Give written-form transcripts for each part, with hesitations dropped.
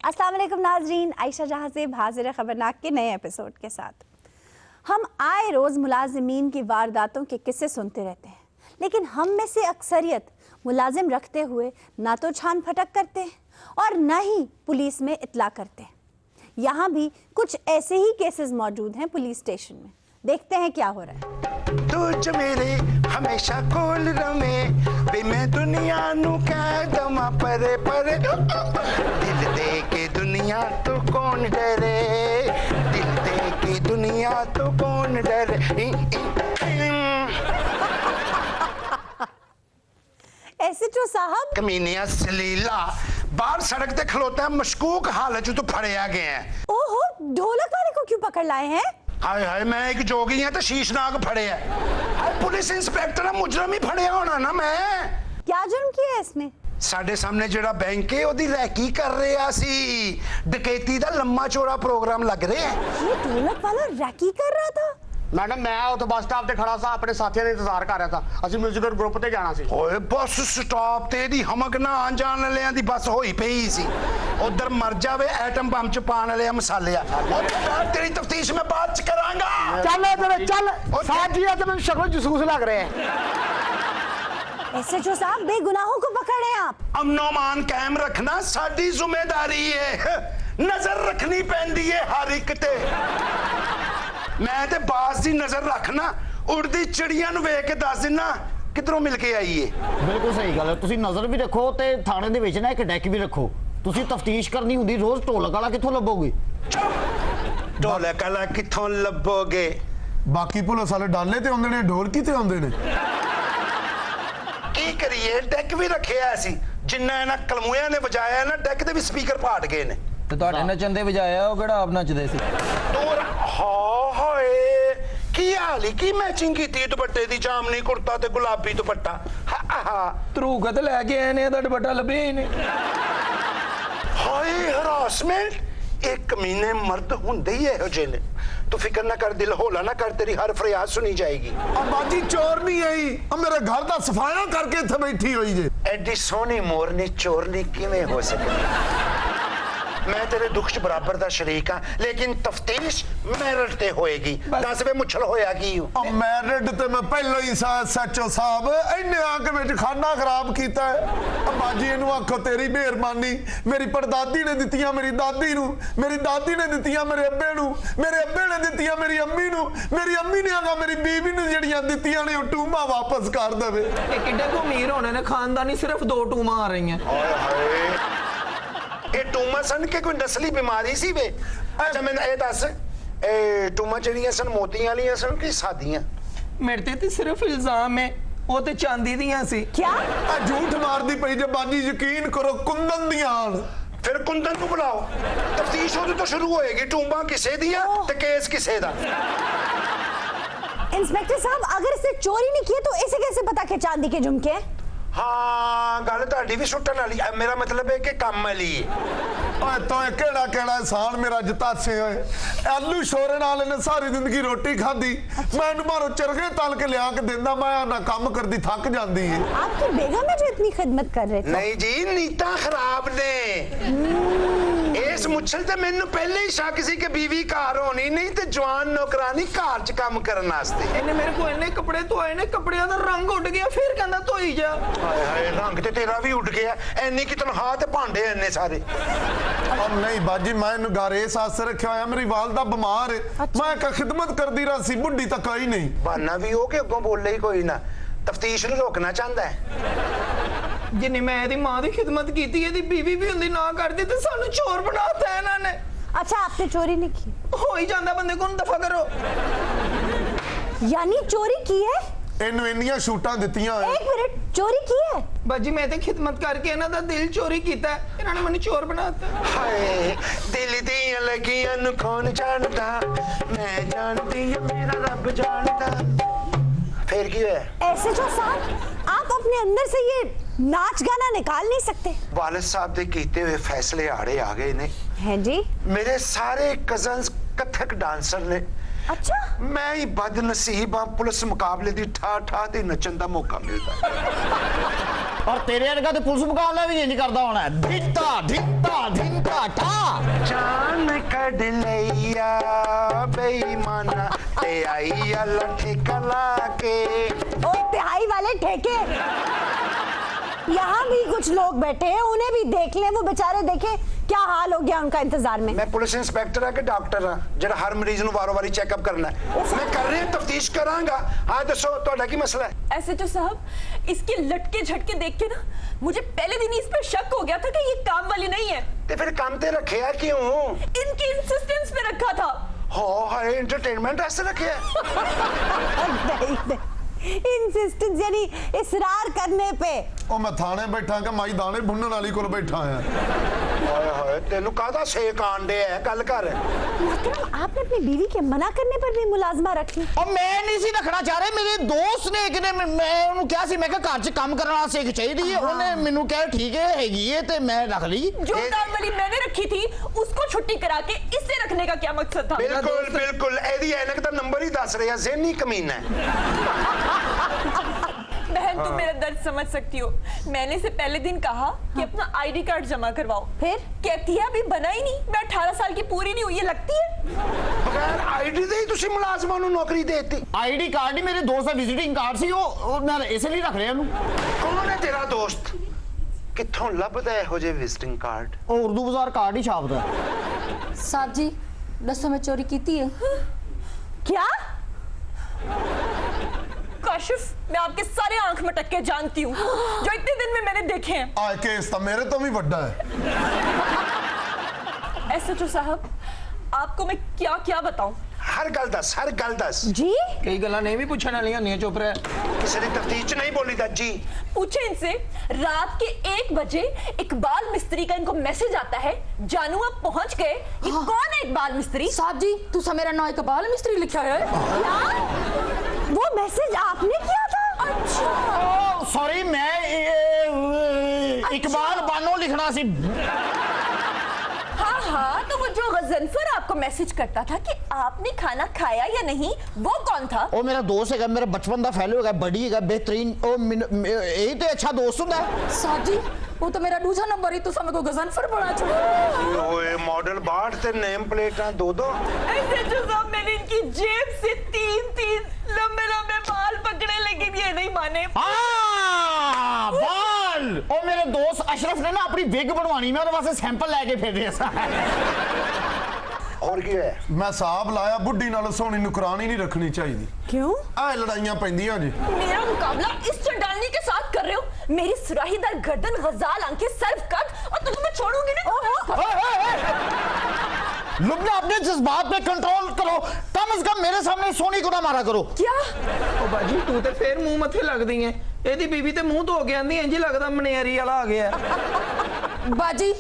अस्सलाम वालेकुम नाज़रीन, आयशा जहाँ से हाजिर खबरनाक के नए एपिसोड के साथ। हम आए रोज़ मुलाजिमीन की वारदातों के किस्से सुनते रहते हैं, लेकिन हम में से अक्सरियत मुलाजिम रखते हुए ना तो छान फटक करते हैं और ना ही पुलिस में इत्ला करते हैं। यहाँ भी कुछ ऐसे ही केसेस मौजूद हैं पुलिस स्टेशन में। देखते हैं क्या हो रहा है। तुझ मेरे हमेशा कोल रमे वे मैं दुनिया नु कह दमा परे परे दिल दे के दुनिया तो कौन डरे दिल दे के दुनिया तो कौन डरे एसएचओ साहब, कमीनिया सलीला बाहर सड़क पे खलोता है, मशकूक हालत तो फड़िया गया है। ओहो, ढोलक वाले को क्यों पकड़ लाए हैं? हाय हाय, मैं एक जोगी है तो शीशनाग फड़े है। पुलिस इंस्पेक्टर मुजरम ही फड़िया होना ना। मैं क्या जुर्म किया है इसने? साडे सामने जेड़ा बैंक है ओदी रैकी कर रहा सी, डकैती दा लम्मा चौड़ा प्रोग्राम लग रहा है। ये ढोलक वाला रैकी कर रहा था? मैडम मैं तो बस स्टॉप ते खड़ा सा अपने साथियों का इंतजार कर रहा था। असि म्यूजिकल ग्रुप ते जाना सी। ओए बस स्टॉप ते दी हमक ना आन जान वालियां दी बस होई पई सी। उधर मर जावे एटम बम च पाने वाले मसाले आ। तेरी तफ्तीश में बाद च करांगा। चल तेरे चल साथी है तो मैं शक्ल जसूस लग रहे हैं। एसएचओ साहब, बेगुनाहों को पकड़े आप। अमनो-मान कायम रखना साडी जिम्मेदारी है। नजर रखनी पैंदी है हर एक ते। मैं ते बास दी नजर रखना, उड़दी चिड़ियां नु वेख के दस दिना किधरों मिल के आई है। बिल्कुल सही गल है। तुसी नजर भी रखो ते थाने दे विच ना एक डेक भी रखो। तुसी तफ्तीश करनी हुंदी, रोज ढोलक वाला कित्थों लभोगे? ढोलक वाला कित्थों लभोगे? बाकी पुलिस वाले डाले ते आउंदे ने, ढोल किते आउंदे ने? की करिए, डेक भी रखे ऐसी जिन्ना इन्हां कलमुया ने बजाया ना, डेक दे भी स्पीकर फाट गए ने। ਤੇ ਤੁਹਾਡੇ ਨੱਚਣ ਦੇ ਵਜਾਇਆ ਉਹ ਕਿਹੜਾ ਆਪ ਨੱਚਦੇ ਸੀ? दूर हाय की हाल ही की मैचिंग की थी दुपट्टे दी, जामनी कुर्ता ते गुलाबी दुपट्टा। ਧਰੂਕਤ ਲੈ ਕੇ ਆਏ ਨੇ ਤਾਂ ਦੁਪੱਟਾ ਲੱਭਿਆ ਹੀ ਨਹੀਂ। हाय हरासमेंट, एक महीने मर्द हुंदे ही एहो जे ने। तू फिक्र ना कर, दिल हौला ना कर, तेरी हर फरियाद सुनी जाएगी। अब बाजी चोर नहीं आई, अब मेरे घर दा सफाया करके इत्थे बैठी होई जे। एडी सोहनी मोरनी चोरनी किवें हो सके? मैं तेरे दुख च बराबर दा शरीक हां, लेकिन तफ्तीश मेरिट ते होएगी। दस वे मुछल होया की? अब मैरिड ते मैं पहले ही सचो साहब इन्ने आके विच खाना खराब कीता है। अब बाजी इनू आखो तेरी मेहरबानी, मेरी परदादी ने दित्तियां मेरी दादी नू, मेरी दादी ने दित्तियां मेरे अब्बे नू, मेरे अब्बे ने दित्तियां मेरी अम्मी नू, मेरी अम्मी ने आगा मेरी बीवी नू जड़ियां दित्तियां ने ओ टूमा वापस कर देवे। ਇਹ ਕਿੱਡੇ ਕੋ ਅਮੀਰ ਹੋਣੇ ਨੇ, ਖਾਨਦਾਨੀ ਸਿਰਫ 2 ਟੂਮਾਂ ਆ ਰਹੀਆਂ। हाय हाय, ये टूमा सन के कोई नस्ली बीमारी सी वे? अच्छा मैं ये दस, ए टूमा जड़ियां सन मोतियां वालियां सन कि सादियां? ਮੇਰੇ ਤੇ ਸਿਰਫ ਇਲਜ਼ਾਮ ਹੈ, ਉਹ ਤੇ ਚਾਂਦੀ ਦੀਆਂ ਸੀ। क्या? आ झूठ मारदी पई जे बाजी, यकीन करो कुंदन दियां आन। फिर कुंदन को बुलाओ, तफ्तीश उदों तो शुरू होएगी। टूमा किसे दियां ते केस किसे दा? इंस्पेक्टर साहब, अगर इसने चोरी नहीं की तो इसे कैसे पता कि चांदी के झुमके हैं? हाँ गल ताड़ी भी सुटन वाली। मेरा मतलब है कि काम वाली है। ओए तो केड़ा केड़ा एहसान मेरा जतासे होए। आलू शोरे नाल ने सारी जिंदगी रोटी खादी, मैं इन्हू बाहरों चरखे तल के लिया के देंदा, मैं ना काम करदी थक जांदी है। आपकी बेगम है जो इतनी खिदमत कर रहे थे? नहीं जी, नीता खराब ने। इस मुच्छल ते मैनू पहले ही शक सी कि बीवी घर होनी नहीं ते जवान नौकरानी घर च काम करन वास्ते। ਇਹਨੇ ਮੇਰੇ ਕੋਲ ਇੰਨੇ ਕੱਪੜੇ ਧੋਏ ਨੇ, ਕੱਪੜਿਆਂ ਦਾ ਰੰਗ ਉੱਡ ਗਿਆ, ਫਿਰ ਕਹਿੰਦਾ ਧੋਈ ਜਾ। हाय हाय, रंग ते तेरा भी उड़ गया। एनी की तनख्वाह ते भांडे इन्ने सारे। अब नहीं बाजी, मैं इन्हू घर इस आस्ते रखा होया, मेरी वालदा बीमार है, मैं का खिदमत करदी रहा सी, बुढ़ी तक आई नहीं। बहाना भी हो के अगों बोले ही कोई ना, तफ्तीश नूं रोकना चाहता है। ਜਿੰਨੀ ਮੈਂ ਇਹਦੀ ਮਾਂ ਦੀ ਖਿਦਮਤ ਕੀਤੀ, ਇਹਦੀ ਬੀਵੀ ਵੀ ਹੁੰਦੀ ਨਾ ਕਰਦੀ ਤੇ ਸਾਨੂੰ ਚੋਰ ਬਣਾਤਾ ਇਹਨਾਂ ਨੇ। अच्छा, आपने चोरी नहीं की? ਹੋ ਹੀ ਜਾਂਦਾ ਬੰਦੇ ਕੋਲ, ਦਫਾ ਕਰੋ। यानी चोरी की है? इन्हू इन्नियां शूटां दित्तियां होए। एक मिनट, चोरी की है? ਬਾਜੀ ਮੈਂ ਤੇ ਖਿਦਮਤ ਕਰਕੇ ਇਹਨਾਂ ਦਾ ਦਿਲ ਚੋਰੀ ਕੀਤਾ, ਇਹਨਾਂ ਨੇ ਮੈਨੂੰ ਚੋਰ ਬਣਾਤਾ। हाय दिल दियां लगियां नूं कौन जानदा, मैं जानदी हां मेरा रब जानदा। फिर की होया? एसएचओ साहब, आप अपने अंदर से ये नाच गाना निकाल नहीं सकते? वालिद साहब दे कीते हुए फैसले आड़े आ गए ने। हैं जी? मेरे सारे कजन्स कथक डांसर ने। अच्छा, मैं ही बदनसीब हाँ, पुलिस मुकाबले दी ठा ठा ते नचन दा मौका मिलदा। और तेरे वर्गा ते पुलिस मुकाबला भी इंज करदा होना है। धिक्का धिक्का धिक्का ठा जान कढ लैया बेईमाना ते आईया लठे कला के। ओ तिहाई वाले ठेके, यहाँ भी कुछ लोग बैठे हैं, उन्हें भी देख ले, वो बेचारे देखे क्या हाल हो गया उनका इंतजार में। मैं पुलिस इंस्पेक्टर है कि डॉक्टर हाँ जरा हर मरीज ਨੂੰ ਵਾਰ-ਵਾਰੀ चेकअप करना है। मैं कर रही हूँ, तफ्तीश करांगा। हाँ दसो ਤੁਹਾਡਾ ਕੀ मसला है? एसएचओ साहब, इसके लटके झटके देख के ना मुझे पहले दिन ही इस पर शक हो गया था कि ये काम वाली नहीं है। ਤੇ ਫਿਰ ਕੰਮ ਤੇ ਰੱਖਿਆ क्यों? इनकी इंसिस्टेंस पे रखा था। हो हाय एंटरटेनमेंट ऐसे रखे नहीं, इंसिस्टेंस यानी इसरार करने पे। ਉਹ ਮੈਂ ਥਾਣੇ ਬੈਠਾ ਕਿ ਮਾਈ ਦਾਣੇ ਭੁੰਨਣ ਵਾਲੀ ਕੋਲ ਬੈਠਾ ਆ। हाय हाय तेनू कादा सेक आंडे है गल कर। मोहतरम, आपने अपनी बीवी के मना करने पर भी मुलाजमा रखी। और मैं नहीं सी रखना चाह रहे, मेरे दोस्त ने एक ने मैं ਉਹਨੂੰ ਕਿਹਾ ਸੀ ਮੈਂ ਕਿਹਾ ਘਰ 'ਚ ਕੰਮ ਕਰਨ ਵਾਸਤੇ ਇੱਕ ਚਾਹੀਦੀ ਹੈ, ਉਹਨੇ ਮੈਨੂੰ ਕਿਹਾ ਠੀਕ ਹੈ ਹੈਗੀ ਹੈ ਤੇ मैं रख ली। जो काम वाली मैंने रखी थी उसको छुट्टी करा के इससे रखने का क्या मकसद था? बिल्कुल बिल्कुल एदी ऐनक दा नंबर ही दस रहा ज़हनी कमीना है। बहन तुम मेरा दर्द समझ सकती हो। मैंने से पहले दिन कहा कि अपना आईडी कार्ड जमा करवाओ, फिर कहती है अभी बना ही नहीं, मैं 18 साल की पूरी नहीं हुई, ये लगती है। बगैर आईडी दे ही तुसी मुलाजमां नूं नौकरी देती। आईडी कार्ड ही मेरे दोस्त ਦਾ ਵਿਜ਼ਿਟਿੰਗ ਕਾਰਡ ਸੀ, ਉਹ ਮੈਂ ਇਸੇ ਲਈ ਰੱਖ ਰਿਹਾ ਉਹਨੂੰ। कौन है तेरा दोस्त? कित्थों लभदा है इहो जे विजिटिंग कार्ड? ਉਹ ਉਰਦੂ ਬਾਜ਼ਾਰ ਕਾਰਡ ਹੀ ਛਾਪਦਾ। साहब जी दसो मैं चोरी की है। क्या? काशिफ, मैं आपके सारे आंख मटक के जानती हूँ जो इतने दिन में मैंने देखे हैं। ਆ ਕੇਸ ਤਾਂ ਮੇਰੇ ਤੋਂ ਵੀ ਵੱਡਾ ਹੈ। एसएचओ साहब, आपको मैं क्या क्या बताऊं? हर गल दस जी ਕਈ ਗੱਲਾਂ ਨਹੀਂ ਵੀ ਪੁੱਛਣ ਵਾਲੀਆਂ ਹੁੰਦੀਆਂ, ਚੁੱਪ ਰਹਿ। किसी दी तफ्तीश च नहीं बोली दा जी। पूछे इनसे, रात के 1 बजे इकबाल मिस्त्री का इनको मैसेज आता है, जानू आप पहुंच गए। ये कौन है इकबाल मिस्त्री? साहब जी तुसा मेरा नाम इकबाल मिस्त्री लिखा है। क्या? वो मैसेज आपने किया था? ओ सॉरी, मैं इकबाल बानो लिखना सी। हाँ हाँ, तो वो जो गजनफर आपको मैसेज करता था कि आपने खाना खाया या नहीं, वो कौन था? ਉਹ ਮੇਰਾ ਦੋਸਤ ਹੈਗਾ, ਮੇਰਾ ਬਚਪਨ ਦਾ ਫੈਲੋ ਹੈਗਾ, ਬੜੀ ਹੈਗਾ, बेहतरीन। यही तो अच्छा दोस्त ਹੁੰਦਾ है। साहब जी वो तो मेरा दूसरा नंबर ही तुसा मेरे को गजनफर बना छोड़ा। ओए मॉडल 62 ते नेम प्लेटां दो। एसएचओ साहब, मैंने इनकी जेब से 3 लंबे लंबे बाल पकड़े, लेकिन ये नहीं माने। हाँ बाल, ਉਹ ਮੇਰੇ ਦੋਸਤ ਅਸ਼ਰਫ ਨੇ ਨਾ ਆਪਣੀ ਵਿਗ ਬਣਵਾਣੀ, ਮੈਂ ਉਹਦੇ ਵਾਸਤੇ ਸੈਂਪਲ ਲੈ ਕੇ ਫਿਰ ਰਿਹਾ ਸਾਂ। और की है? ਮੈਂ ਹਿਸਾਬ ਲਾਇਆ ਬੁੱਢੀ ਨਾਲ ਸੋਹਣੀ ਨੁਕਰਾਨੀ ਨਹੀਂ ਰੱਖਣੀ ਚਾਹੀਦੀ। क्यों? ਆ ਲੜਾਈਆਂ ਪੈਂਦੀਆਂ ਜੀ। मेरा मुकाबला इस चंडालनी के साथ कर रहे हो? मेरी सुराहीदार गर्दन, गजाल आंखें, सर्व कट, और तुम्हें मैं छोड़ूंगी नहीं। लुबना, अपने जज्बात पे कंट्रोल करो, कम से कम मेरे सामने सोनी को ना मारा करो। क्या? ਉਹ ਬਾਜੀ ਤੂੰ ਤੇ ਫੇਰ ਮੂੰਹ ਮੱਥੇ ਲੱਗਦੀ ਐ। ਇਹਦੀ ਬੀਬੀ ਤੇ ਮੂੰਹ ਧੋ ਕੇ ਆਂਦੀ ਇੰਜ ਹੀ ਲੱਗਦਾ ਮਨਿਆਰੀ ਵਾਲਾ ਆ ਗਿਆ। बाजी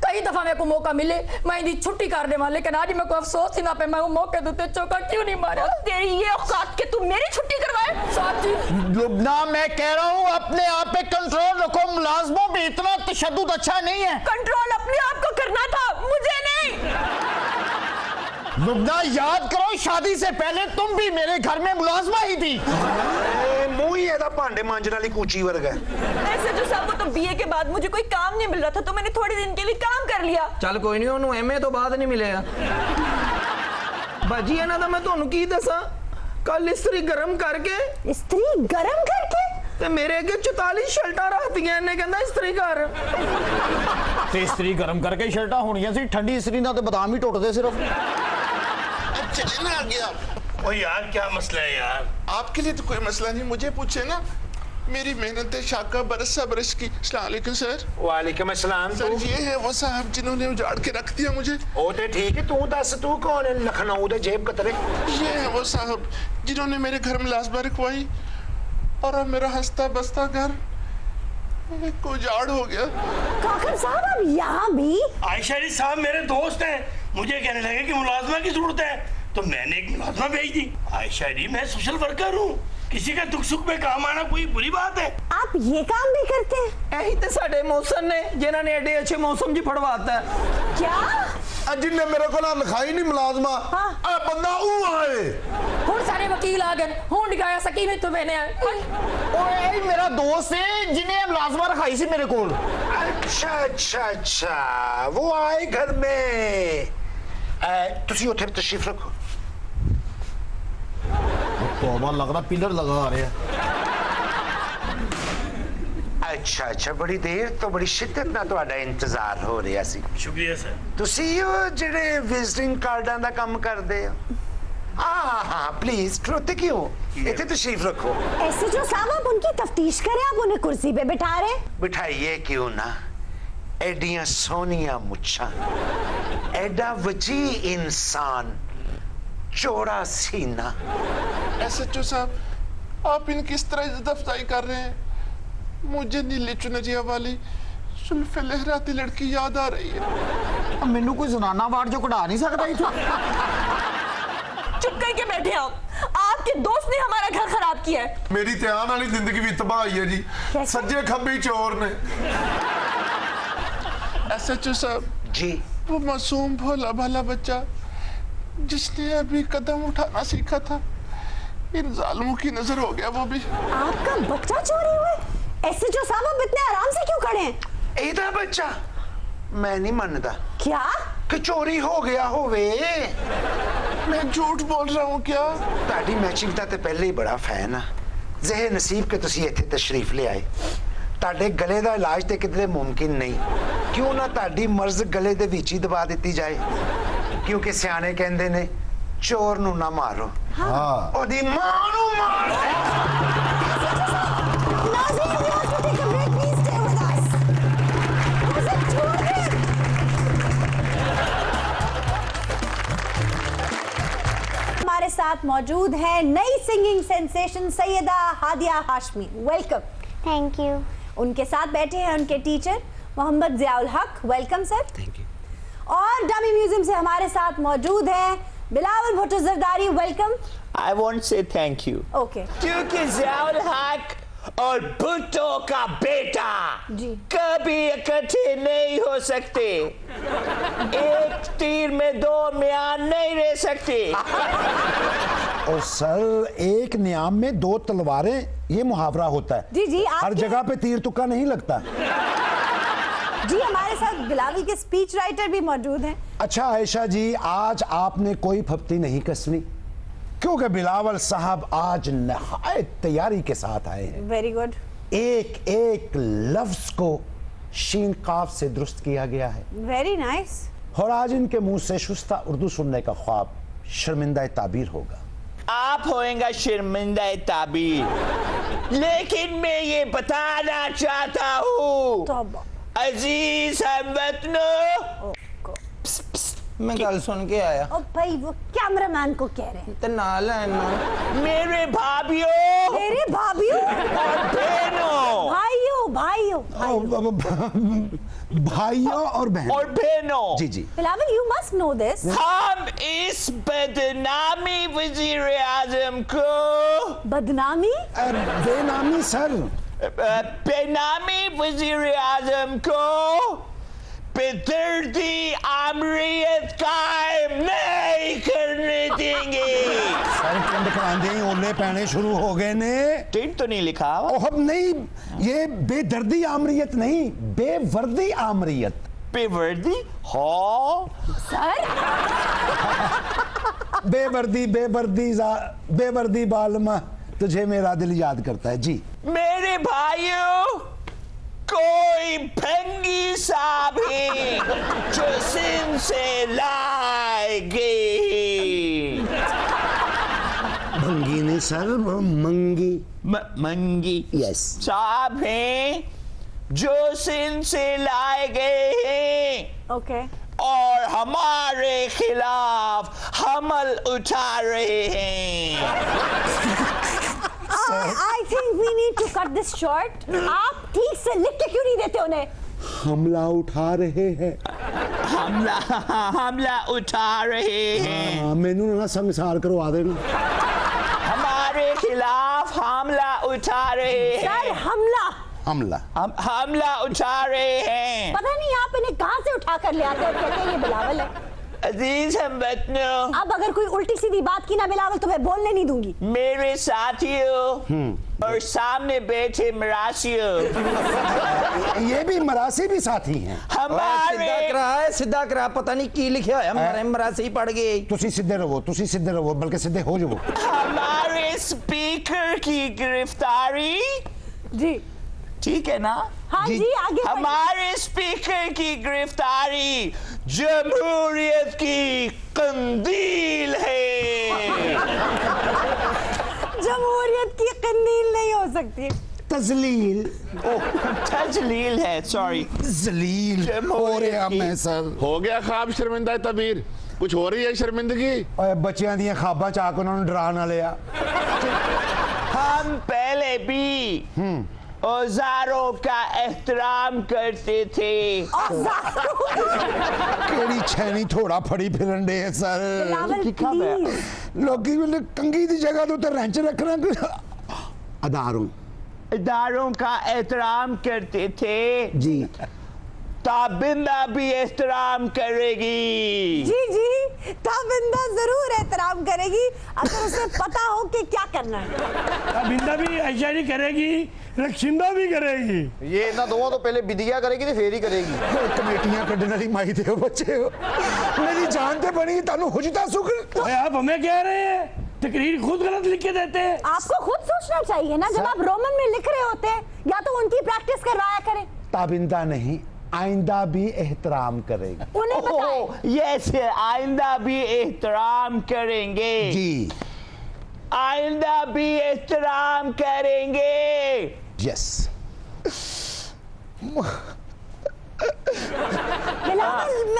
कई दफा मेरे को मौका मिले मैं इनकी छुट्टी कर देवा, लेकिन आज मेरे को अफसोस ही ना पे मैं वो मौके दूते चौका क्यों नहीं मारा। तेरी ये औकात के तू मेरी छुट्टी करवाए? साहब जी लुबना, मैं कह रहा हूँ अपने आप पे कंट्रोल रखो, मुलाजमों पे इतना तशद्दुद अच्छा नहीं है। कंट्रोल अपने आप को करना था, मुझे नहीं। लुबना, याद करो शादी से पहले तुम भी मेरे घर में मुलाजमा ही थी। मुंह ही एदा भांडे मांजने वाली कूची वर्गा है। ऐसे जो साहब, वो तो बीए के बाद मुझे कोई काम नहीं मिल रहा था, तो मैंने थोड़े दिन के लिए काम कर लिया। ਚੱਲ ਕੋਈ ਨਹੀਂ, ਉਹਨੂੰ ਐਮਏ ਤੋਂ ਬਾਅਦ ਨਹੀਂ ਮਿਲਿਆ। ਬਾਜੀ ਇਹਨਾਂ ਦਾ ਮੈਂ ਤੁਹਾਨੂੰ ਕੀ ਦੱਸਾਂ, ਕੱਲ ਇਸਤਰੀ ਗਰਮ ਕਰਕੇ स्त्री गरम करके? ਤੇ ਮੇਰੇ ਅੱਗੇ 44 ਸ਼ਰਟਾਂ ਰੱਖਤੀਆਂ, ਇਹਨੇ ਕਹਿੰਦਾ ਇਸਤਰੀ ਕਰ। ਤੇ ਇਸਤਰੀ ਗਰਮ ਕਰਕੇ ਸ਼ਰਟਾਂ ਹੋਣੀਆਂ ਸੀ, ਠੰਡੀ ਇਸਤਰੀ ਨਾਲ ਤੇ ਬਦਾਮ ਹੀ ਟੁੱਟਦੇ सिर्फ। चले ना आ गया। ओ यार क्या मसला है यार? आपके लिए तो कोई मसला नहीं, मुझे पूछे ना। मेरी मेहनत है शाका बरस बरस की। अस्सलाम वालेकुम सर। वालेकुम अस्सलाम। सर ये है वो साहब जिन्होंने उजाड़ के रख दिया मुझे। ओ ते ठीक है, तू दस तू कौन है? लखनऊ दे जेब कतरे। ये है वो साहब जिन्होंने मेरे घर में मुलाजमा रखवाई और अब मेरा हंसता बसता घर उजाड़ हो गया। काकर साहब, अब यहाँ भी? आयशा जी साहब मेरे दोस्त हैं, मुझे कहने लगे कि मुलाजमा की जरूरत है, तो मैंने एक मुलाजमा भेज दी। आयशा जी मैं सोशल वर्कर हूँ, किसी का दुख सुख में काम आना कोई बुरी बात है? आप ये काम भी करते हैं? ਇਹੀ ਤੇ ਸਾਡੇ ਮੌਸਮ ਨੇ ਜਿਨ੍ਹਾਂ ਨੇ ਐਡੇ ਅੱਛੇ ਮੌਸਮ 'ਚ ਫੜਵਾਤਾ। क्या? जिन्ने मेरे को लिखाई नहीं मुलाजमा हाँ। बंदा ऊ आए ਹੁਣ ਸਾਰੇ ਵਕੀਲ ਆ ਗਏ ਹੁਣ ਡਿਗਾਇਆ ਸਕੀ ਮੈਂ ਤੂੰ ਬੈਨੇ ਓਏ ਇਹ ਮੇਰਾ ਦੋਸਤ ਹੈ ਜਿਹਨੇ ਮੁਲਾਜ਼ਮਾ ਰਖਾਈ ਸੀ ਮੇਰੇ ਕੋਲ अच्छा अच्छा अच्छा वो आए घर में तुसी उठे तशरीफ रखो तौबा लग रहा पिलर लगा आ रहे हैं अच्छा अच्छा बड़ी देर तो बड़ी शिद्दत ਨਾਲ ਤੁਹਾਡਾ ਇੰਤਜ਼ਾਰ ਹੋ ਰਿਹਾ ਸੀ शुक्रिया सर ਤੁਸੀਂ ਉਹ ਜਿਹੜੇ ਵਿਜ਼ਿਟਿੰਗ ਕਾਰਡਾਂ ਦਾ ਕੰਮ ਕਰਦੇ ਹੋ हाँ प्लीज खड़ोते क्यों इतने तशरीफ रखो एसएचओ साहब आप उनकी तफ्तीश करें, आप उन्हें कुर्सी पे बिठा रहे हैं। बिठाइए क्यों ना एडियां सोनिया मुच्छा एडा वजी इंसान चौड़ा सीना एसएचओ साहब आप इनकी इस तरह इज्जत अफजाई कर रहे हैं मुझे नीली चुनरिया वाली सुल्फे लहराती लड़की याद आ रही है मैनू कोई जनाना वार्ड जो कढ़ा नहीं सकता इथों चुप करके बैठे आप आपके दोस्त ने हमारा घर खराब किया है मेरी त्यान वाली जिंदगी भी तबाह हुई है जी सज्जे खब्बे चोर ने एसएचओ साहब जी वो मासूम भोला भाला बच्चा जिसने अभी कदम उठाना सीखा था इन जालिमों की नजर हो गया वो भी आपका बच्चा चोरी हुए? एसएचओ साहब आप इतने आराम से क्यों खड़े हैं? एदा बच्चा मैं नहीं मानता क्या? कि चोरी हो गया होवे मैं झूठ बोल रहा हूँ क्या ਤੁਹਾਡੀ ਮੈਚਿੰਗ ਦਾ ਤੇ ਪਹਿਲੇ ਹੀ ਬੜਾ ਫੈਨ ਆ ਜ਼ਹਿ ਨਸੀਬ ਕਿ ਤੁਸੀਂ ਇੱਥੇ ਤਸ਼ਰੀਫ ਲਿਆਏ ਤੁਹਾਡੇ ਗਲੇ ਦਾ ਇਲਾਜ ਤੇ ਕਿਤੇ ਮੁਮਕਿਨ ਨਹੀਂ ਕਿਉਂ ਨਾ ਤੁਹਾਡੀ ਮਰਜ਼ ਗਲੇ ਦੇ ਵਿੱਚ ਹੀ ਦਬਾ ਦਿੱਤੀ ਜਾਏ ਕਿਉਂਕਿ ਸਿਆਣੇ ਕਹਿੰਦੇ ਨੇ ਚੋਰ ਨੂੰ ਨਾ ਮਾਰੋ हाँ ਉਹਦੀ ਮਾਂ ਨੂੰ ਮਾਰੋ नाज़रीन, we have to take a break. Please stay with us. मुझे छोड़ दे। हमारे साथ मौजूद है नई singing sensation Saiyeda Hadiya Hashmi. Welcome. Thank you. उनके साथ बैठे हैं उनके teacher Mohammad Ziaul Haq. Welcome sir. Thank you और डमी म्यूजियम से हमारे साथ मौजूद है Bilawal Bhutto Zardari. Welcome. I won't say thank you okay क्योंकि ज़ियाउल हक और भुट्टो का बेटा जी। कभी इकट्ठे नहीं हो सकते एक तीर में दो म्यान नहीं रह सकते और सर एक नियाम में दो तलवारें ये मुहावरा होता है जी जी हर आपके- जगह पे तीर तुक्का नहीं लगता जी हमारे साथ बिलावल के स्पीच राइटर भी मौजूद हैं। अच्छा आयशा जी आज आपने कोई फप्ती नहीं कसनी क्योंकि बिलावल साहब आज नहायत तैयारी के साथ आए हैं वेरी गुड। एक एक लफ्ज को शीन काफ से दुरुस्त किया गया है वेरी नाइस। और आज इनके मुंह से शुस्ता उर्दू सुनने का ख्वाब शर्मिंदा ताबीर होगा आप होएगा शर्मिंदा ताबीर लेकिन मैं ये बताना चाहता हूँ तौबा। अजीज हमवतनों मैं गल सुन के आया ओ भाई वो कैमरामैन को कह रहे हैं। तो नाल है ना मेरे भाभीओ मेरे भाभीओ और बहनों भाइयों भाइयों भाइयों और बहनों और बहनों जी जी Bilawal you must know this. हम इस बदनामी वजीर आजम को बदनामी बेनामी सर बेनामी वजीर आजम को बेदर्दी आमरीत कायम नहीं करने देंगे सर टंड करांदे ओले पैने शुरू हो गए ने टिंड तो नहीं लिखा हुआ ओह नहीं ये बेदर्दी आमरियत नहीं बेवर्दी आमरियत बेवर्दी हो सर बेवर्दी बालमा तुझे मेरा दिल याद करता है जी मेरे भाइयों कोई भंगी साहब है जो सिंध से लाएगी भंगी नहीं सर वो मंगी मंगी यस साहब हैं जो सिंध से लाए गए हैं ओके और हमारे खिलाफ हमल उठा रहे हैं I think we need to cut this short. आप ठीक से लिख के क्यों नहीं देते उन्हें? हमला उठा रहे हैं हमला उठा रहे हैं हाँ मैनू ना संसार करवा देना हमारे खिलाफ हमला उठा रहे सर हैं हमला हमला हमला उठा रहे हैं पता नहीं आप इन्हें कहां से उठा कर ले आते हैं। कहते हैं ये बिलावल है। अजीज हमवतनों, अब अगर कोई उल्टी सीधी बात की ना बिलावल तो मैं बोलने नहीं दूंगी। मेरे साथियों और सामने बैठे मरासियों, ये भी मरासी भी साथी हैं। सिद्धा करा पता नहीं की लिखा है हमारे मरासी पड़ गए। तुसी सिद्धे रहो बल्कि सिद्धे हो जाओ। हमारे स्पीकर की गिरफ्तारी, जी ठीक है ना? हाँ जी, आगे हमारे स्पीकर की गिरफ्तारी जमहूरियत की कंदील है। जमहूरियत की कंदील नहीं हो सकती, तजलील तजलील है, सॉरी जलील हो रहा मैं सर। हो गया ख्वाब शर्मिंदा तबीर, कुछ हो रही है शर्मिंदगी? ओए बच्चियां ਦੀਆਂ ਖਾਬਾਂ ਚ ਆ ਕੇ ਉਹਨਾਂ ਨੂੰ ਡਰਾਉਣ ਵਾਲੇ ਆ। हम पहले भी औजारों का एहतराम करते थे। ਕਿਹੜੀ ਛੈਣੀ ਥੋੜਾ ਫੜੀ ਫਿਰਨ ਦੇ ਸਰ। बिलावल प्लीज। ਲੋਕੀ ਮੈਨੂੰ ਕੰਗੀ ਦੀ ਜਗ੍ਹਾ ਦੇ ਉੱਤੇ ਰੈਂਚ ਰੱਖਣਾ इदारों का एहतराम करते थे जी। ताबिंदा भी एहतराम करेगी। जी जी, ताबिंदा जरूर एहतराम करेगी अगर उसे पता हो कि क्या करना है। बिंदा भी ऐसा नहीं करेगी, रक्षिंदा भी करेगी। ये इन्हों दोवां तो पहले विदिया करेगी तो फिर ही करेगी। कमेटियां कढ़ने वाली माई दे बच्चे हो, मेरी जान ते बनी तानू हुजता सुख। ओए आप हमें कह रहे हैं तकरीर खुद गलत लिख के देते हैं। आपको खुद सोचना चाहिए ना, जब आप रोमन में लिख रहे होते हैं या तो उनकी प्रैक्टिस करवाया करें। ताबिंदा नहीं, आइंदा भी एहतराम करेगी। उन्हें बताएं। यस, आइंदा भी एहतराम करेंगे जी। आइंदा भी एहतराम करेंगे। यस।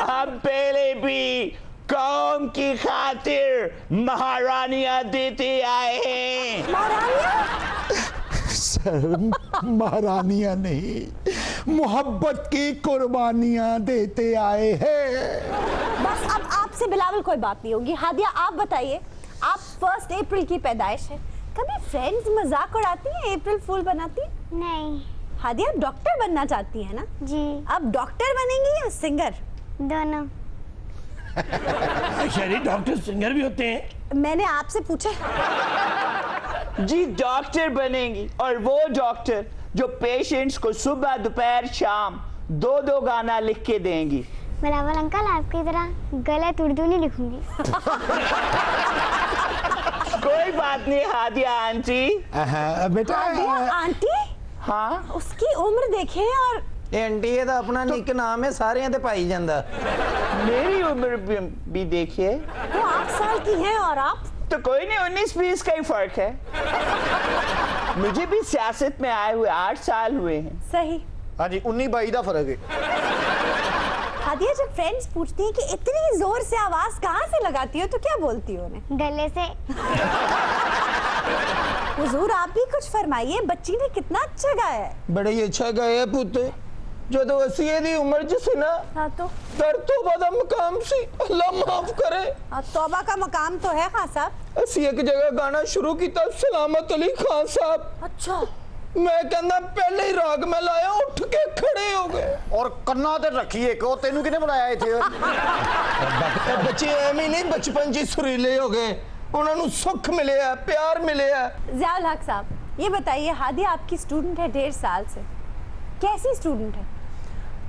हम पहले भी कौम की खातिर महारानियां देते आए हैं। सर महारानियां नहीं, मोहब्बत की कुर्बानियां देते आए हैं। बस अब आपसे बिलावल कोई बात नहीं होगी। हादिया आप बताइए, आप 1 अप्रैल की पैदाइश है, कभी फ्रेंड्स मजाक उड़ाती हैं, अप्रैल फूल बनाती हैं? नहीं। हादिया आप डॉक्टर बनना चाहती हैं ना? जी। आप डॉक्टर बनेंगी या सिंगर? दोनों। शहरी डॉक्टर सिंगर भी होते हैं। मैंने आपसे पूछा। जी डॉक्टर बनेंगी, और वो डॉक्टर जो पेशेंट्स को सुबह दोपहर शाम 2-2 गाना लिख के देंगी। बिलावल अंकल, आपकी तरह गलत उर्दू नहीं लिखूंगी। कोई बात नहीं हादिया आंटी। बेटा हादिया आंटी? हाँ, उसकी उम्र देखें। और एंटी दा अपना निक नाम है, सारे ते पाई जांदा। मेरी उम्र भी देखिए, वो 8 साल की हैं और आप तो कोई नहीं, 19-20 का ही फर्क है। मुझे भी सियासत में आए हुए 8 साल हुए हैं। सही। हाँ जी, 19-22 का फर्क है। हादिया, जब फ्रेंड्स पूछती हैं कि इतनी जोर से आवाज कहाँ से लगाती हो तो क्या बोलती हो उन्हें? गले से। हुजूर आप भी कुछ फरमाइए, बच्ची ने कितना अच्छा गाया है। बड़ा ही अच्छा गाया पुत। जो तो 80 दी उम्र च सी ना, हाँ तो तर तो बदा मकाम सी, अल्लाह माफ करे। तौबा का मकाम तो है खान साहब। असी एक जगह गाना शुरू किया, सलामत अली खान साहब। अच्छा। मैं कहना पहले ही राग में लाया, उठ के खड़े हो गए। और कन्ना ते रखी एक, ओ तेनू किने बनाया इथे? बच्चे एवं नहीं बचपन जी सुरीले हो गए, उन्होंने सुख मिले है, प्यार मिले है। ज़ियाउल हक साहब, ये बताइए, हादिया आपकी स्टूडेंट है 1.5 साल से, कैसी स्टूडेंट है?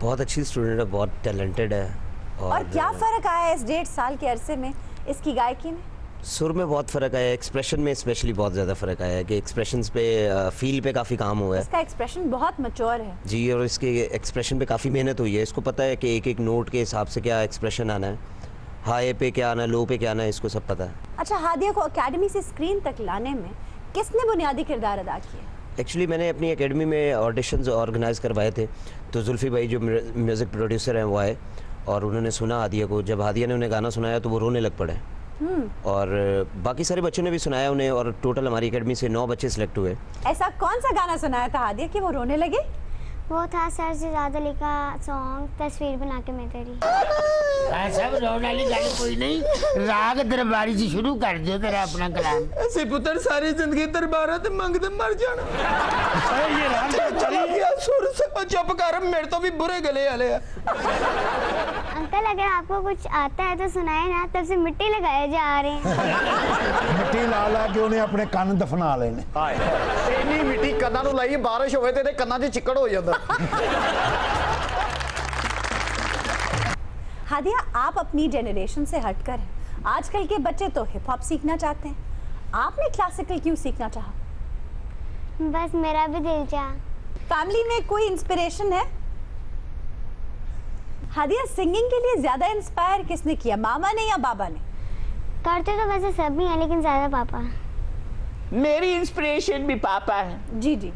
बहुत अच्छी स्टूडेंट है, बहुत टैलेंटेड है। और क्या फ़र्क आया है इस 1.5 साल के अरसे में इसकी गायकी में? सुर में बहुत फ़र्क आया है, एक्सप्रेशन में स्पेशली बहुत ज़्यादा फ़र्क आया है कि एक्सप्रेशंस पे, फील पे काफ़ी काम हुआ है। इसका एक्सप्रेशन बहुत मैच्योर है। जी, और इसके एक्सप्रेशन पे काफ़ी मेहनत हुई है। इसको पता है कि एक नोट के हिसाब से क्या एक्सप्रेशन आना है, हाई पे क्या आना है, लो पे क्या आना है, इसको सब पता है। अच्छा, हादिया को एकेडमी से स्क्रीन तक लाने में किसने बुनियादी किरदार अदा किया? एक्चुअली मैंने अपनी एकेडमी में ऑडिशंस ऑर्गेनाइज करवाए थे, तो जुल्फी भाई जो म्यूज़िक प्रोड्यूसर हैं वो आए और उन्होंने सुना हादिया को। जब हादिया ने उन्हें गाना सुनाया तो वो रोने लग पड़े, और बाकी सारे बच्चों ने भी सुनाया उन्हें, और टोटल हमारी एकेडमी से 9 बच्चे सिलेक्ट हुए। ऐसा कौन सा गाना सुनाया था हादिया कि वो रोने लगे? वो था सर से ज्यादा लिखा सॉन्ग, तस्वीर बना के मैं तेरी। हाँ सब रोने वाली गल कोई नहीं, राग दरबारी से शुरू कर दो तेरा अपना कलाम। ऐसे पुत्र सारी जिंदगी दरबारा ते मंगते मर जाना। ये राग चला गया सुर से चुप कर, मेरे तो भी बुरे गले वाले हैं। अंकल अगर आपको कुछ आता है तो सुनाए ना, तब से मिट्टी लगाए जा रहे हैं। मिट्टी ला ला के उन्हें अपने कान दफना लेने। इन्नी मिट्टी कन्ना नु लाई, बारिश होवे ते कन्ना 'च चिक्कड़ हो जांदा। हादिया, आप अपनी जनरेशन से हटकर हैं। आजकल के बच्चे तो हिप हॉप सीखना चाहते हैं, आपने क्लासिकल क्यों सीखना चाहा? बस मेरा भी दिल चाहा। फैमिली में कोई इंस्पिरेशन है? हादिया, सिंगिंग के लिए ज्यादा इंस्पायर किसने किया, मामा ने या बाबा ने? करते तो वैसे सभी हैं, लेकिन ज्यादा पापा। मेरी इंस्पिरेशन भी पापा है। जी जी,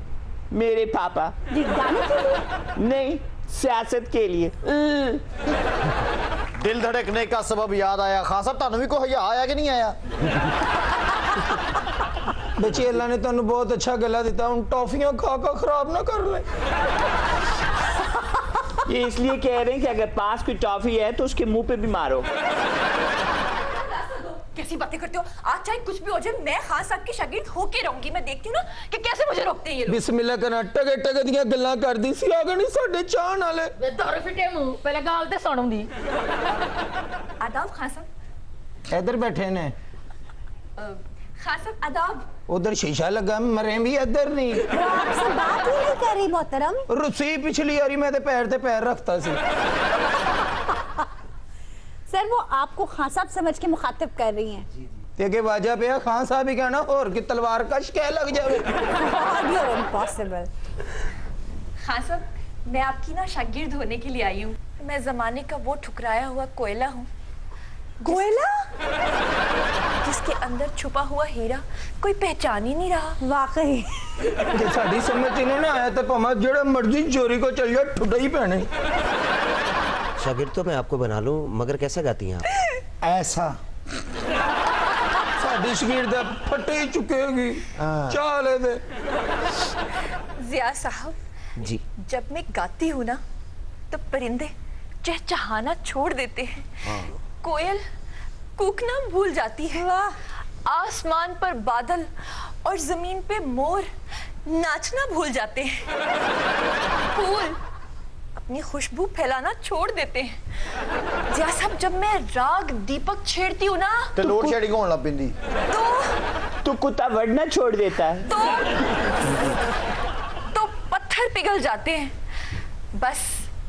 मेरे पापा जी। गाने के लिए नहीं, सियासत के लिए। दिल धड़कने का सबब याद आया। खान साहब ਤੁਹਾਨੂੰ ਵੀ ਕੋਈ हया आया कि नहीं आया? बच्चे अल्लाह ने तुम बहुत अच्छा गला दिता, उन टॉफियां खा खा खराब ना कर ले। ये इसलिए कह रहे हैं कि अगर पास कोई टॉफी है तो उसके मुंह पे भी मारो। कैसी बातें करते हो? आज चाहे कुछ भी हो जाए, मैं खान साहब की शागिर्द होके रहूंगी। मैं देखती हूँ ना कि कैसे मुझे रोकते हैं ये लोग। बिस्मिल्लाह करना, टगे टगे दियां गल्लां करदी सी, आ गए नहीं साडे चाहन वाले। वे दौर फिटे मुंह, पहले गाल ते सुनूंगी। आदाब खान साहब। इधर बैठे ने। खान साहब आदाब। उधर शीशा लगा, मरे भी इधर नहीं। आपसे बात ही नहीं कर रही मोहतरम। रुसी पिछली यारी मैं ते पैर रखता सी। सर, वो आपको खान साहब समझ के मुखातिब कर रही हैं। ते के वाजा पे खान साहब ही कहना, और की तलवार कश कह लग जावे। इम्पॉसिबल। खान साहब, मैं आपकी ना शागिर्द होने के लिए आई हूँ। मैं जमाने का वो ठुकराया हुआ कोयला हूँ। कोयला? जिसके अंदर छुपा हुआ हीरा कोई पहचान ही नहीं रहा। वाकई जे साडी समझ इन्होंने आया तो भावें जेड़ा मर्जी चोरी को चल जाए, ठुड्डा ही पैने। शागिर्द तो मैं आपको बना लूं, मगर कैसे गाती हैं आप? ऐसा साडी शागिर्द फटे ही चुकेगी। चाले दे। जिया साहब जी, जब मैं गाती हूँ ना तो परिंदे चहचहाना छोड़ देते हैं। कोयल कूकना भूल जाती है। आसमान पर बादल और जमीन पे मोर नाचना भूल जाते हैं। फूल अपनी खुशबू फैलाना छोड़ देते हैं। जिया साहब, जब मैं राग दीपक छेड़ती हूँ ना तो लोड शेडिंग होने लग पिंदी। तो कुत्ता वड़ना छोड़ देता है। तो पत्थर पिघल जाते हैं। बस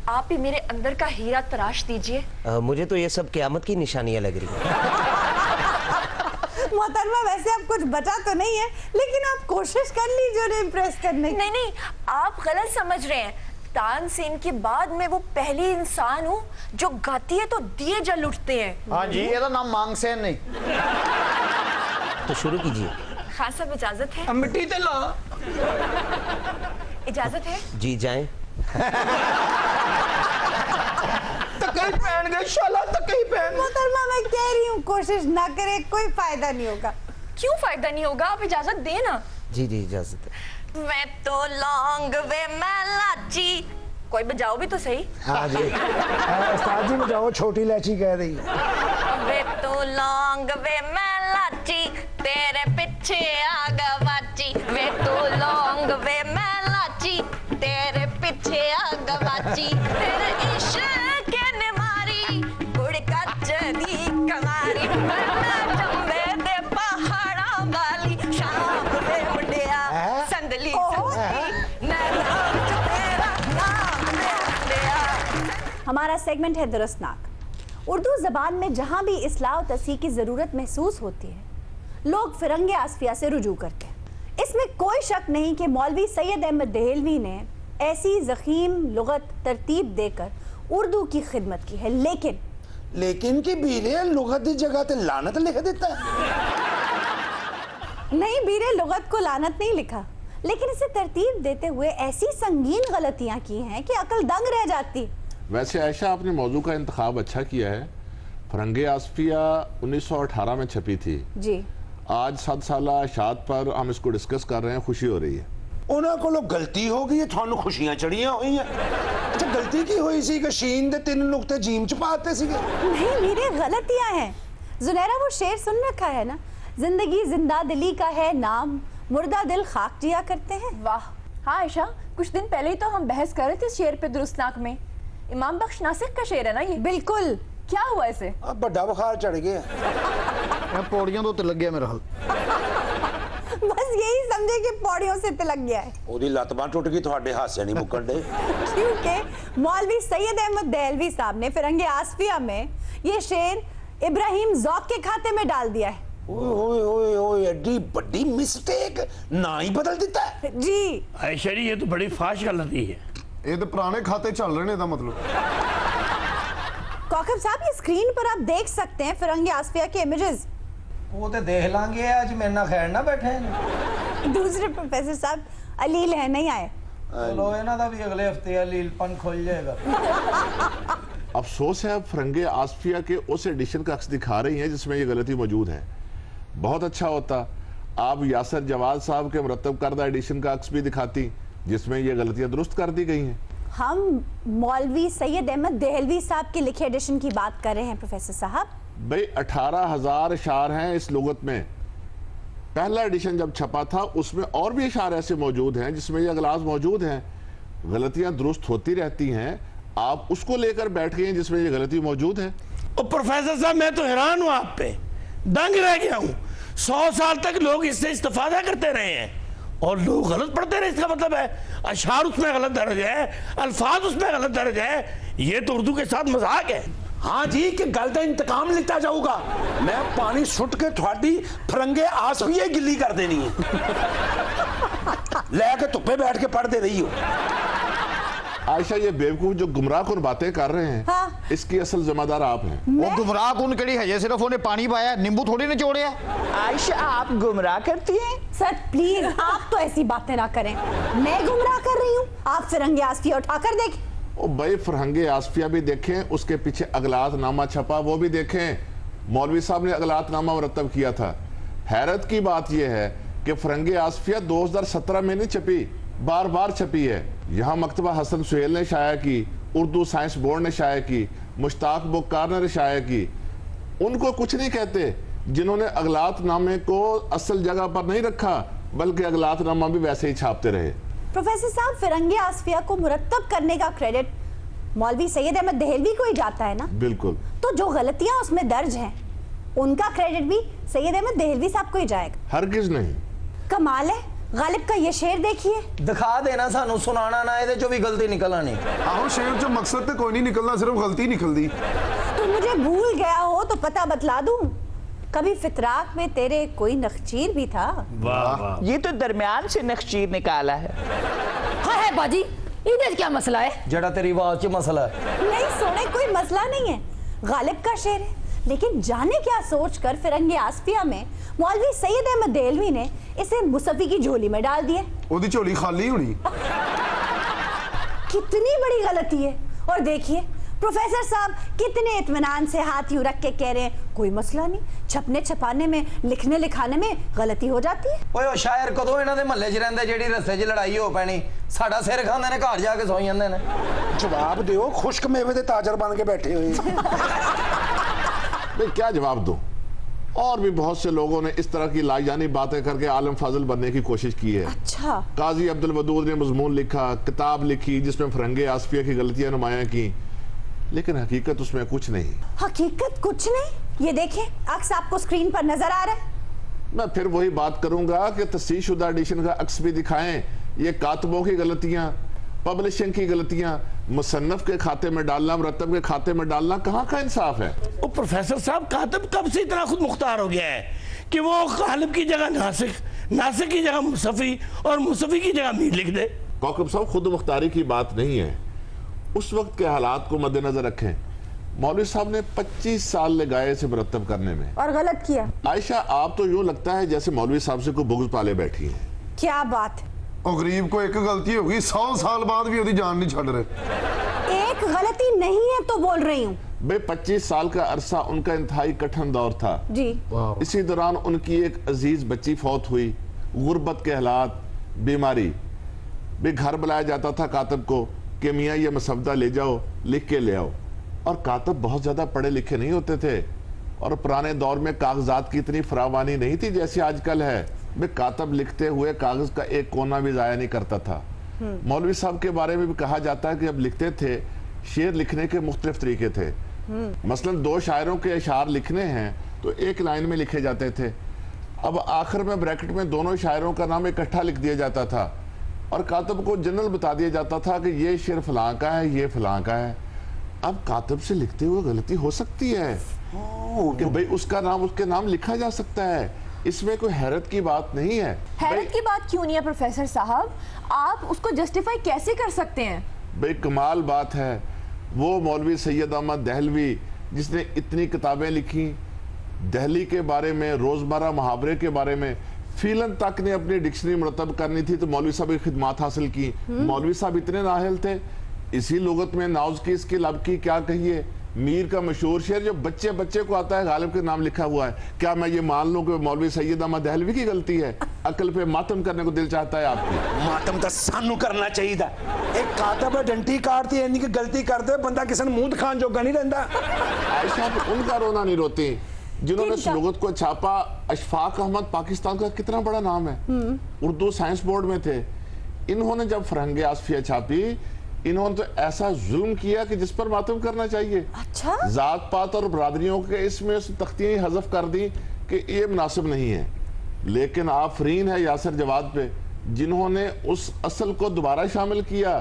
आप ही मेरे अंदर का हीरा तराश दीजिए। मुझे तो ये सब क़यामत की निशानियां लग रही हैं। मोहतरमा, वैसे अब कुछ बचा तो नहीं है, लेकिन आप कोशिश कर लीजिए उन्हें इम्प्रेस करने की। नहीं, आप गलत समझ रहे हैं। तानसेन के बाद मैं वो पहली इंसान हूँ जो गाती है तो दिए जल उठते हैं। हाँ जी, ये नाम मांगसेन नहीं। तो शुरू कीजिए। खान साहब, इजाजत है? मिट्टी ते ला। इजाजत है? जी जाएं। तकई पहन गए, शाला तकई पहन। मोहतरमा, मैं कह रही हूँ कोशिश ना करे, कोई फायदा नहीं होगा। क्यों फायदा नहीं होगा? आप इजाजत देना। जी जी, इजाजत है। मैं तो लौंग वे मैं लाची। कोई बजाओ भी तो सही। हाँ जी, उस्ताद जी बजाओ, छोटी इलायची कह रही। वे तो लौंग वे मैं लाची, तेरे पीछे आ गवाची। वे तो लौंग वे मैं लाची, तेरे पीछे आ गवाची। तेरे इश्क ने मारी गुड़ कच्च दी कमारी। चंबे दे पहाड़ा वाली शाम दे मुंडिया संदली संदली मैं तेरा नाम दे मुंडिया। हमारा सेगमेंट है दुरुस्तनाक। उर्दू ज़बान में जहाँ भी इस्लाह और तस्हीह की ज़रूरत महसूस होती है, लोग फिरंगे आसफिया से रुजू करते हैं। इसमें कोई शक नहीं कि मौलवी सैयद अहमद देहलवी ने ऐसी ज़ख़ीम लुग़त तरतीब देकर उर्दू की खिदमत की है। लेकिन की बीरे लुग़त की जगह ते लानत लिख देता है। नहीं, बीरे लुग़त को लानत नहीं लिखा, लेकिन इसे तरतीब देते हुए ऐसी संगीन गलतियां की हैं कि अकल दंग रह जाती। वैसे आयशा, आपने मौजू का इंतखाब अच्छा किया है। फरंगे आसफिया 1918 में छपी थी जी। आज 7 साला शाद पर हम इसको डिस्कस कर रहे हैं, खुशी हो रही है। ਉਹਨਾਂ ਕੋਲੋਂ ਗਲਤੀ ਹੋ ਗਈ ਹੈ, ਤੁਹਾਨੂੰ ਖੁਸ਼ੀਆਂ ਚੜੀਆਂ ਹੋਈਆਂ। ਅੱਛਾ ਗਲਤੀ ਕੀ ਹੋਈ ਸੀ ਕਿ ਸ਼ੀਨ ਦੇ 3 ਨੁਕਤੇ जीम च पाते सीगे? नहीं मेरे गलतियां हैं जुनैरा, वो शेर सुन रखा है ना, जिंदगी जिंदा दिली का है नाम, मुर्दा दिल खाक जिया करते हैं। वाह हाँ आयशा, कुछ दिन पहले ही तो हम बहस कर रहे थे इस शेर पे दुरुस्तनाक में। इमाम बख्श नासिक का शेर है ना ये? बिल्कुल। क्या हुआ इसे? अब बड़ा बुखार चढ़ गया, पौड़ियों तो लग गया मेरा हाल। बस यही समझे कि पौड़ियों से तिलक गया है। ओदी लत बांह टुट गई, ਤੁਹਾਡੇ ਹਾਸੇ नहीं मुकन दे। क्योंकि मौलवी सैयद अहमद दहलवी साहब ने फिरंगे आसफिया में ये शेर इब्राहिम ज़ौक के खाते में डाल दिया है। ओए ओए ओए एडी बड़ी मिस्टेक, ना ही बदल देता है जी। आयशा जी ये तो बड़ी फाश गलती है। ये तो पुराने खाते चल रहे हैं, मतलब कौकब साहब ये स्क्रीन पर आप देख सकते हैं फिरंगे आसफिया के इमेजेस। वो तो देख लांगे, आज मेरे ना खैर ना बैठे हैं। दूसरे प्रोफेसर साहब अलील है, नहीं आए। चलो इन्हां दा भी अगले हफ्ते अलीलपन खुल जाएगा। अफसोस है अब फिरंगे आसफिया के उस एडिशन का अक्स दिखा रही हैं जिसमें ये गलती मौजूद है। बहुत अच्छा होता आप यासर जवाद साहब के मुरतब करदा एडिशन का अक्स भी दिखाती जिसमें ये गलतियां दुरुस्त कर दी गई हैं। हम मौलवी सैयद अहमद दहलवी साहब के लिखे एडिशन की बात कर रहे हैं प्रोफेसर साहब। भाई 18,000 इशार हैं इस लुगत में। पहला एडिशन जब छपा था उसमें और भी इशार ऐसे मौजूद हैं जिसमें ये अगलाज मौजूद हैं। गलतियां दुरुस्त होती रहती हैं, आप उसको लेकर बैठ गए हैं जिसमें ये गलती मौजूद है। प्रोफेसर साहब मैं तो हैरान हूँ आप पे, दंग रह गया हूँ। 100 साल तक लोग इससे इस्तेफादा करते रहे हैं और लोग गलत पढ़ते रहे। इसका मतलब है अशार उसमें गलत दर्ज है, अल्फाज उसमें गलत दर्ज है। ये तो उर्दू के साथ मजाक है। हाँ जी कि गल का इंतकाम लिता जाऊगा। मैं पानी सुट के थोड़ी फिरंगे आसफिया गिल्ली कर देनी है। लेके धुप्पे बैठ के पढ़ दे रही हो। आयशा ये बेवकूफ जो गुमराह कुन बातें कर रहे हैं, हाँ। इसकी असल जिम्मेदार आप हैं। वो गुमराह कुन कड़ी है, सिर्फ उन्हें पानी पाया, नींबू थोड़ी निचोड़िया। आयशा आप गुमराह करती हैं? सर प्लीज आप तो ऐसी बातें ना करें, मैं गुमराह कर रही हूँ। आप फिरंगे आसफिया उठाकर देखें। ओ भाई फिरंगे आसफिया भी देखें, उसके पीछे अगलात नामा छपा वो भी देखें। मौलवी साहब ने अगलात नामा मुरतब किया था। हैरत की बात यह है कि फिरंगे आसफिया 2017 में नहीं छपी, बार बार छपी है। यहाँ मकतबा हसन सुहेल ने शाया की, उर्दू साइंस बोर्ड ने शाया की, मुश्ताक बुक्कार ने शाया की। उनको कुछ नहीं कहते जिन्होंने अगलात नामे को असल जगह पर नहीं रखा, बल्कि अगलात नामा भी वैसे ही छापते रहे। प्रोफेसर साहब फिरंगे आसफिया को मुरतब करने का क्रेडिट मौलवी सैयद अहमद दहलवी को ही जाता है ना? बिल्कुल। तो जो गलतियां उसमें दर्ज हैं उनका क्रेडिट भी सैयद अहमद दहलवी साहब को ही जाएगा। हरगिज नहीं। कमाल है, गालिब का ये शेर देखिए। दिखा देना सानू सुनाना ना, ये जो भी गलती निकल आनी। आहो शेर जो मकसद तो कोई नहीं निकलना, सिर्फ गलती निकलती। तो मुझे भूल गया हो तो पता बतला दूं, कभी फितराक में तेरे कोई नखचीर भी था। वाह वाह। ये तो दरमियान से नक्शीर निकाला है। हाँ है बाजी, इधर क्या मसला है? जड़ा तेरी आवाज च मसला है। नहीं सोने कोई मसला नहीं है, गालिब का शेर है। लेकिन जाने क्या सोचकर फिरंगे आसफिया में मौलवी सैयद अहमद देहलवी ने इसे मुसफ़ी की झोली में डाल दिया। ओदी झोली खाली होनी। कितनी बड़ी गलती है। और देखिए प्रोफेसर साहब कितने इत्मीनान से हाथ यूं रख के कह रहे हैं कोई मसला नहीं, छपने छपाने में लिखने लिखाने में गलती हो जाती है। ओए ओ शायर कदों इन्हां दे महल्ले च रहिंदे जेड़ी रस्ते च लड़ाई हो पैनी, साडा सिर खांदे ने घर जाके सो जांदे ने। जवाब दियो, खुश्क मेवे दे ताजर बन के बैठे हुए। मैं क्या जवाब दूं? और भी बहुत से लोगों ने इस तरह की लाजानी बातें करके आलम फाजिल बनने की कोशिश की है। अच्छा। काजी अब्दुल वदूद ने मजमून लिखा, किताब लिखी जिसमें फिरंगे आसफिया की गलतियां नुमायां की, लेकिन हकीकत उसमें कुछ नहीं। हकीकत कुछ नहीं? ये देखें अक्स आपको स्क्रीन पर नजर आ रहा है। मैं फिर वही बात करूंगा कि तस्सीशुदा एडिशन का अक्स भी दिखाएं। ये कातबों की गलतियां, पब्लिशिंग की गलतियां, मुसन्नफ के खाते में डालना, मुरतब के खाते में डालना, कहाँ का इंसाफ है? वो प्रोफेसर साहब कातिब कब से इतना खुद मुख्तार हो गया है कि वो गालिब की जगह नासिक, नासिक की जगह मुसफ़ी और मुसफ़ी की जगह मीर लिख दे? कौकब साहब खुद मुख्तारी की बात नहीं है, उस वक्त के हालात को मद्देनजर रखें। मौलवी साहब ने 25 साल लगाए इसे मुरतब करने में और गलत किया। आयशा आप तो यूं लगता है जैसे मौलवी साहब से कोई बुग़्ज़ पाले बैठी हैं। क्या बात? और गरीब को एक गलती होगी, 100 साल बाद भी उसकी जान नहीं छड़ रहे। एक गलती नहीं है तो बोल रही हूँ। भाई 25 साल का अरसा उनका इंतहाई कठिन दौर था जी। इसी दौरान उनकी एक अजीज बच्ची फौत हुई, गुर्बत के हालात, बीमारी, भी घर बुलाया जाता था कातब को कि मियाँ ये मसवदा ले जाओ, लिख के ले आओ। और कातब बहुत ज़्यादा पढ़े लिखे नहीं होते थे और पुराने दौर में कागजात की इतनी फरावानी नहीं थी जैसे आजकल है। भाई कातब लिखते हुए कागज का एक कोना भी ज़ाया नहीं करता था। मौलवी साहब के बारे में भी कहा जाता है कि जब लिखते थे, शेर लिखने के मुख्तलिफ तरीके थे। मसलन 2 शायरों के अशार लिखने हैं तो एक लाइन में लिखे जाते थे। अब आखिर में ब्रैकेट में दोनों शायरों का नाम इकट्ठा लिख दिया जाता था और कातब को जनरल बता दिया जाता था कि ये शेर फलां का है, ये फलां का है। अब कातब से लिखते हुए गलती हो सकती है कि भाई उसका नाम उसके नाम लिखा जा सकता है, इसमें कोई हैरत की बात नहीं है। हैरत की बात क्यों नहीं है प्रोफेसर साहब, आप उसको जस्टिफाई कैसे कर सकते हैं? भाई कमाल बात है, वो मौलवी सैयद अहमद दहलवी जिसने इतनी किताबें लिखी दहली के बारे में, रोजमर्रा मुहावरे के बारे में, फीलन तक ने अपनी डिक्शनरी मुरतब करनी थी तो मौलवी साहब की खिदमत हासिल की। मौलवी साहब इतने नाहिल थे, इसी लुगत में नाउज की इसकी लब की क्या कहिए, मीर का मशहूर शेर जो बच्चे बच्चे को आता है गालिब के नाम लिखा हुआ है। क्या मैं ये मान लूं कि मौलवी सैयद अहमद दहलवी की गलती है? अकल पे मातम करने को दिल चाहता है आपकी? मातम तो सानू करना चाहिए था। एक कातब डंटी काटती है, की गलती करते बंदा किसी ने मुंह दिखाने जोगा नहीं रहता। आयशा उनका रोना नहीं रोती जिन्होंने इस लुगत को छापा। अशफाक अहमद पाकिस्तान का कितना बड़ा नाम है, उर्दू साइंस बोर्ड में थे। इन्होंने जब फरहंगे आसफिया छापी, इन्होंने तो ऐसा जुल्म किया कि जिस पर मातम करना चाहिए। अच्छा? जात पात और बरादरियों के इसमें तख्तियां हज़फ कर दी कि ये मुनासिब नहीं है। लेकिन आफरीन है यासिर जवाद पे जिन्होंने उस असल को दोबारा शामिल किया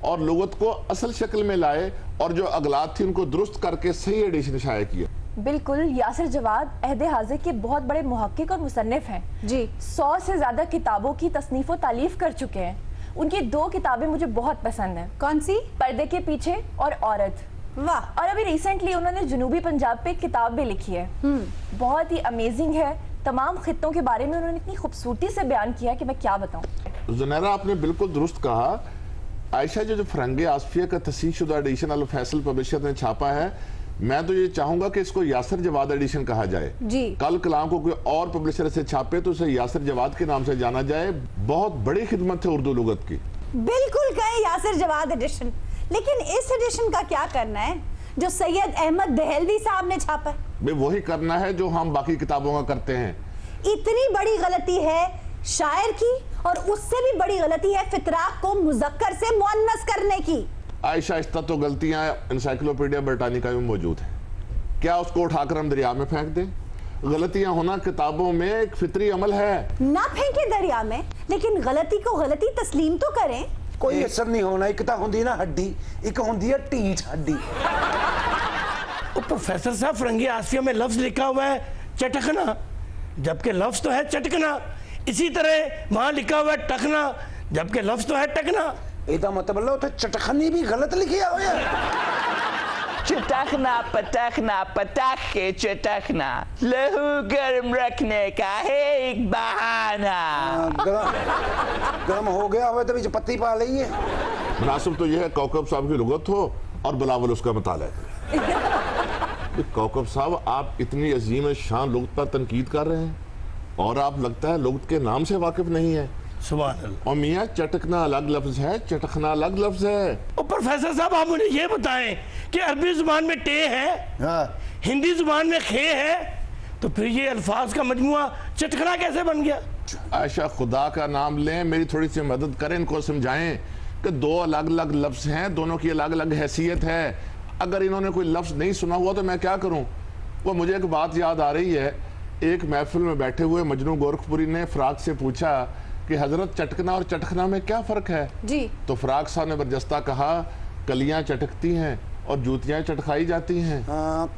और लुगत को असल शक्ल में लाए और जो अगलात थी उनको दुरुस्त करके सही एडिशन शाया किया। बिल्कुल, यासिर जवाद अहदे हाजिर के बहुत बड़े मुहक्किक और मुसन्निफ हैं जी। 100 से ज्यादा किताबों की तसनीफ और तालीफ कर चुके हैं। उनकी 2 किताबें मुझे बहुत पसंद हैं। कौन सी? पर्दे के पीछे और औरत। वाह। और अभी रिसेंटली उन्होंने जनूबी पंजाब पे एक किताब भी लिखी है, बहुत ही अमेजिंग है। तमाम खित्तों के बारे में उन्होंने इतनी खूबसूरती से बयान किया कि मैं क्या बताऊं। ज़ुनैरा आपने बिल्कुल दुरुस्त कहा। आयशा जो फरहंगे आसफिया का तसीह शुदा एडिशन अल फैसल पब्लिशर ने छापा है, मैं तो ये चाहूंगा कि इसको यासिर जवाद एडिशन कहा जाए जी। कल कलाम को कोई और पब्लिशर से छापे तो उसे यासिर जवाद के नाम से जाना जाए। बहुत बड़ी खिदमत है उर्दू लुगत की। बिल्कुल कहें यासिर जवाद एडिशन, लेकिन इस एडिशन का क्या करना है जो सैयद अहमद दहलवी साहब ने छापा? भाई वही करना है जो हम बाकी किताबों का करते हैं। इतनी बड़ी गलती है शायर की और उससे भी बड़ी गलती है फितराक को मुज़क्कर से मुअन्नस करने की। आयशा इस्ता तो गलतियां इंसाइक्लोपीडिया ब्रिटानिका में मौजूद है, क्या उसको उठाकर हम दरिया में फेंक दें? गलतियां होना किताबों में एक फितरी अमल है। ना फेंके दरिया में, लेकिन गलती को गलती तस्लीम तो करें। कोई असर नहीं होना। एक तो होंदी ना हड्डी, एक होंदी है टीठ हड्डी। प्रोफेसर साहब फरंगी आसफिया में लफ्ज लिखा हुआ है चटकना, जबकि लफ्ज तो है चटकना। इसी तरह वहां लिखा हुआ है टकना, जबकि लफ्ज तो है टकना। ਇਹਦਾ मतलब है चटखनी भी गलत लिखा हुआ है। चटकना पटकना पटक के चटकना, लहू गर्म रखने का है एक बहाना। गर्म हो गया हो तो बीच पत्ती पा ली है। मुनासिब तो यह है कौकब साहब की लुगत हो और बिलावल उसका मुताला करे। कौकब साहब आप इतनी अजीम शान लुगत पर तनकीद कर रहे हैं और आप लगता है लुगत के नाम से वाकिफ नहीं है। और मियाँ चटकना अलग लफ्ज है, चटकना अलग लफ्ज है। प्रोफेसर साहब आप मुझे ये बताएं कि अरबी जुबान में टे है, हिंदी जुबान में खे है, तो फिर ये अल्फाज का मजमुआ चटकना कैसे बन गया? आयशा खुदा का नाम लें, मेरी थोड़ी सी मदद करें, इनको समझाएं कि 2 अलग अलग लफ्ज हैं, दोनों की अलग अलग हैसियत है। अगर इन्होंने कोई लफ्ज नहीं सुना हुआ तो मैं क्या करूं? वो मुझे एक बात याद आ रही है। एक महफिल में बैठे हुए मजनू गोरखपुरी ने फराक से पूछा कि हजरत चटकना और चटखना में क्या फर्क है जी? तो फराक साहब ने बरजस्ता कहा कलियां चटकती हैं और जूतियां चटखाई जाती हैं।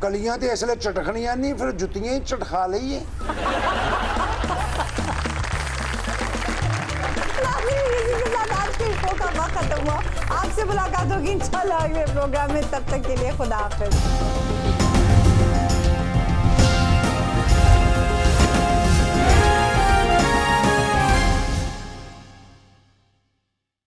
कलियां तो इसलिए चटखनियां नहीं, फिर जूतियां ही चटखा ली है। आज के शो का वक्त खत्म हुआ। आपसे मुलाकात होगी इंशाल्लाह अगले प्रोग्राम में, तब तक के लिए खुदा हाफिज।